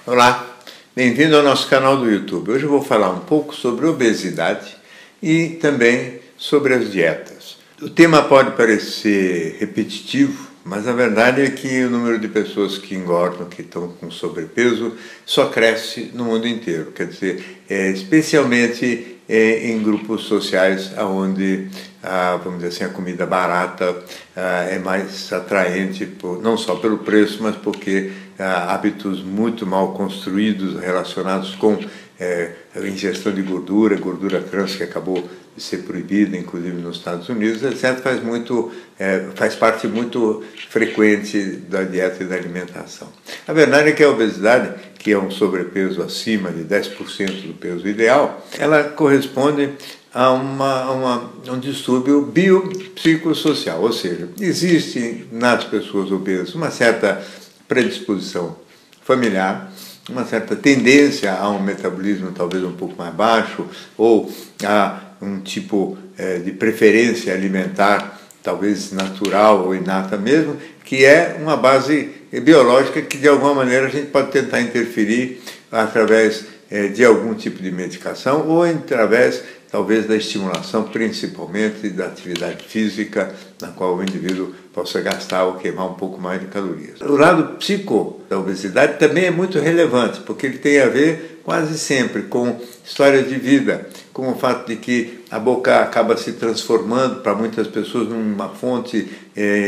Olá, bem-vindo ao nosso canal do YouTube. Hoje eu vou falar um pouco sobre obesidade e também sobre as dietas. O tema pode parecer repetitivo, mas a verdade é que o número de pessoas que engordam, que estão com sobrepeso, só cresce no mundo inteiro. Quer dizer, especialmente em grupos sociais onde, vamos dizer assim, a comida barata é mais atraente, não só pelo preço, mas porque hábitos muito mal construídos relacionados com a ingestão de gordura trans, que acabou de ser proibida, inclusive nos Estados Unidos, etc., faz parte muito frequente da dieta e da alimentação. A verdade é que a obesidade, que é um sobrepeso acima de 10% do peso ideal, ela corresponde a um distúrbio biopsicossocial, ou seja, existe nas pessoas obesas uma certa predisposição familiar, uma certa tendência a um metabolismo talvez um pouco mais baixo, ou a um tipo de preferência alimentar, talvez natural ou inata mesmo, que é uma base biológica que de alguma maneira a gente pode tentar interferir através de algum tipo de medicação ou através talvez da estimulação, principalmente da atividade física, na qual o indivíduo possa gastar ou queimar um pouco mais de calorias. O lado psico da obesidade também é muito relevante, porque ele tem a ver quase sempre com história de vida, com o fato de que a boca acaba se transformando para muitas pessoas numa fonte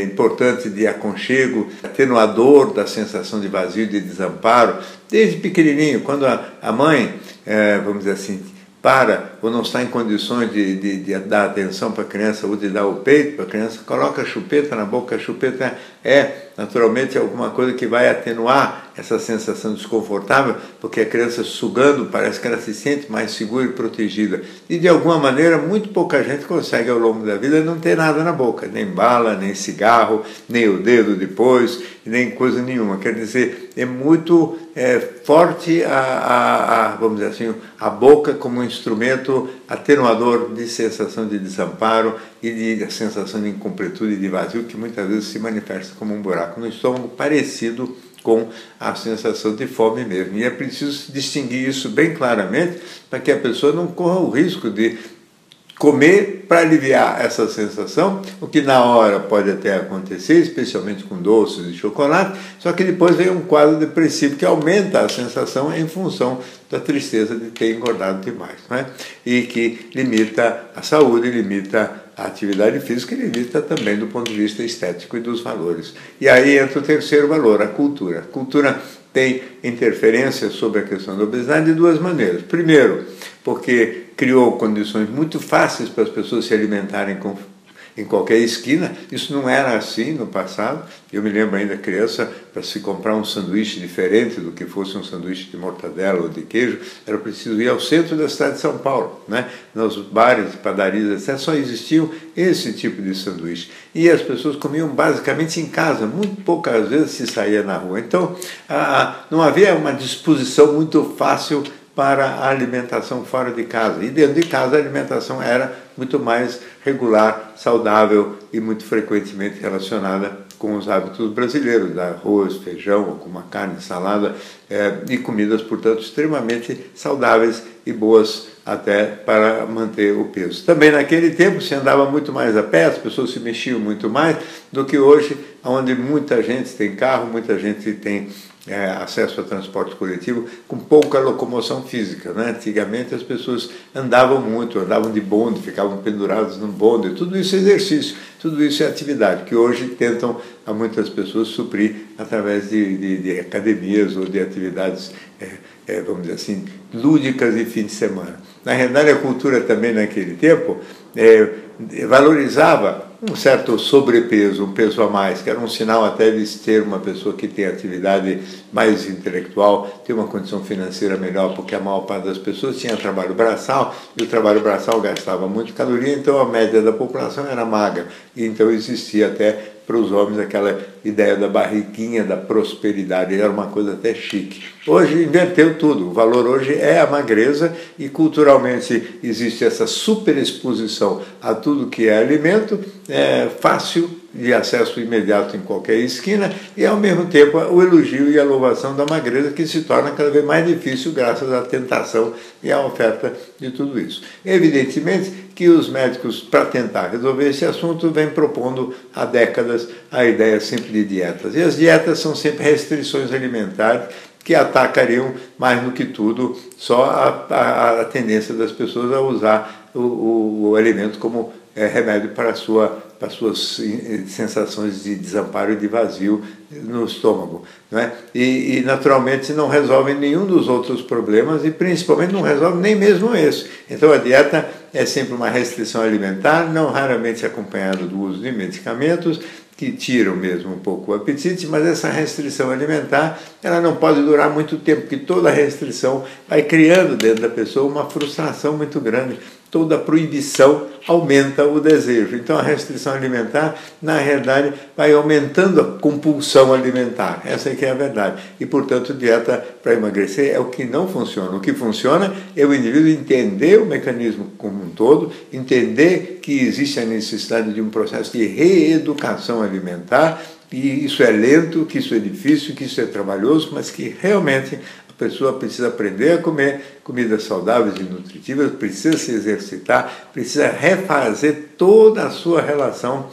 importante de aconchego, atenuador da sensação de vazio e de desamparo, desde pequenininho, quando a mãe, vamos dizer assim, para ou não está em condições de dar atenção para a criança ou de dar o peito para a criança, coloca a chupeta na boca. A chupeta é naturalmente alguma coisa que vai atenuar essa sensação desconfortável, porque a criança sugando parece que ela se sente mais segura e protegida. E de alguma maneira muito pouca gente consegue ao longo da vida não ter nada na boca, nem bala, nem cigarro, nem o dedo depois, nem coisa nenhuma. Quer dizer, é muito forte vamos dizer assim, a boca como um instrumento atenuador de sensação de desamparo e de sensação de incompletude e de vazio, que muitas vezes se manifesta como um buraco no estômago, parecido com a sensação de fome mesmo. E é preciso distinguir isso bem claramente para que a pessoa não corra o risco de comer para aliviar essa sensação, o que na hora pode até acontecer, especialmente com doces e chocolate, só que depois vem um quadro depressivo que aumenta a sensação em função da tristeza de ter engordado demais, não é? E que limita a saúde, limita a atividade física e limita também do ponto de vista estético e dos valores. E aí entra o terceiro valor, a cultura. A cultura tem interferência sobre a questão da obesidade de duas maneiras. Primeiro, porque criou condições muito fáceis para as pessoas se alimentarem em qualquer esquina. Isso não era assim no passado. Eu me lembro ainda criança, para se comprar um sanduíche diferente do que fosse um sanduíche de mortadela ou de queijo, era preciso ir ao centro da cidade de São Paulo, né? Nos bares, padarias, etc., só existiam esse tipo de sanduíche. E as pessoas comiam basicamente em casa, muito poucas vezes se saía na rua. Então, não havia uma disposição muito fácil para a alimentação fora de casa. E dentro de casa a alimentação era muito mais regular, saudável e muito frequentemente relacionada com os hábitos brasileiros, arroz, feijão, alguma carne, salada, e comidas, portanto, extremamente saudáveis e boas até para manter o peso. Também naquele tempo se andava muito mais a pé, as pessoas se mexiam muito mais do que hoje, onde muita gente tem carro, muita gente tem acesso a transporte coletivo com pouca locomoção física, né? Antigamente as pessoas andavam muito, andavam de bonde, ficavam pendurados no bonde, tudo isso é exercício, tudo isso é atividade, que hoje tentam a muitas pessoas suprir através de academias ou de atividades, vamos dizer assim, lúdicas de fim de semana. Na realidade, a cultura também naquele tempo valorizava um certo sobrepeso, um peso a mais, que era um sinal até de ter uma pessoa que tem atividade mais intelectual, tem uma condição financeira melhor, porque a maior parte das pessoas tinha trabalho braçal, e o trabalho braçal gastava muito caloria, então a média da população era magra, e então existia até para os homens aquela ideia da barriguinha, da prosperidade, era uma coisa até chique. Hoje inverteu tudo, o valor hoje é a magreza e culturalmente existe essa superexposição a tudo que é alimento fácil, de acesso imediato em qualquer esquina e, ao mesmo tempo, o elogio e a louvação da magreza, que se torna cada vez mais difícil graças à tentação e à oferta de tudo isso. Evidentemente que os médicos, para tentar resolver esse assunto, vêm propondo há décadas a ideia simples de dietas. E as dietas são sempre restrições alimentares que atacariam, mais do que tudo, só a tendência das pessoas a usar o alimento como remédio para suas sensações de desamparo e de vazio no estômago. Não é? E, naturalmente, não resolvem nenhum dos outros problemas e, principalmente, não resolve nem mesmo esse. Então, a dieta é sempre uma restrição alimentar, não raramente acompanhada do uso de medicamentos, que tiram mesmo um pouco o apetite, mas essa restrição alimentar ela não pode durar muito tempo, porque toda restrição vai criando dentro da pessoa uma frustração muito grande. Toda proibição aumenta o desejo. Então a restrição alimentar, na realidade, vai aumentando a compulsão alimentar. Essa é que é a verdade. E, portanto, dieta para emagrecer é o que não funciona. O que funciona é o indivíduo entender o mecanismo como um todo, entender que existe a necessidade de um processo de reeducação alimentar, e isso é lento, que isso é difícil, que isso é trabalhoso, mas que realmente a pessoa precisa aprender a comer comidas saudáveis e nutritivas, precisa se exercitar, precisa refazer toda a sua relação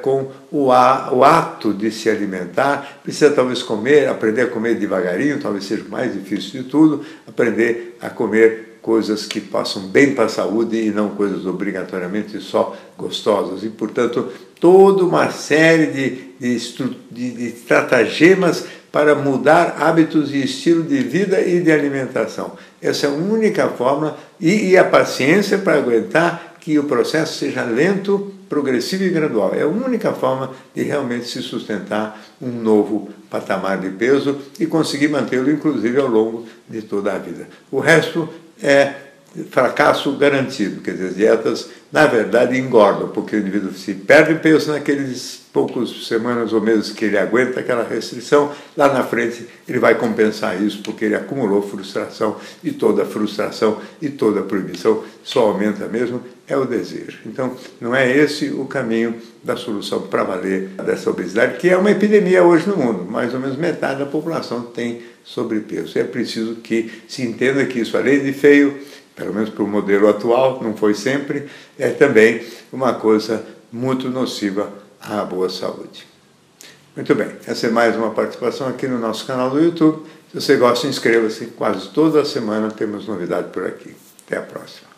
com o ato de se alimentar, precisa talvez aprender a comer devagarinho, talvez seja o mais difícil de tudo, aprender a comer coisas que passam bem para a saúde e não coisas obrigatoriamente só gostosas. E, portanto, toda uma série de estratagemas para mudar hábitos e estilo de vida e de alimentação. Essa é a única forma, e a paciência para aguentar que o processo seja lento, progressivo e gradual. É a única forma de realmente se sustentar um novo patamar de peso e conseguir mantê-lo, inclusive, ao longo de toda a vida. O resto é fracasso garantido, quer dizer, as dietas, na verdade, engordam, porque o indivíduo se perde peso naqueles poucas semanas ou meses que ele aguenta aquela restrição, lá na frente ele vai compensar isso, porque ele acumulou frustração, e toda frustração e toda proibição só aumenta mesmo, é o desejo. Então, não é esse o caminho da solução para valer dessa obesidade, que é uma epidemia hoje no mundo, mais ou menos metade da população tem sobrepeso. É preciso que se entenda que isso, além de feio, pelo menos para o modelo atual, não foi sempre, é também uma coisa muito nociva à boa saúde. Muito bem, essa é mais uma participação aqui no nosso canal do YouTube. Se você gosta, inscreva-se. Quase toda semana temos novidade por aqui. Até a próxima.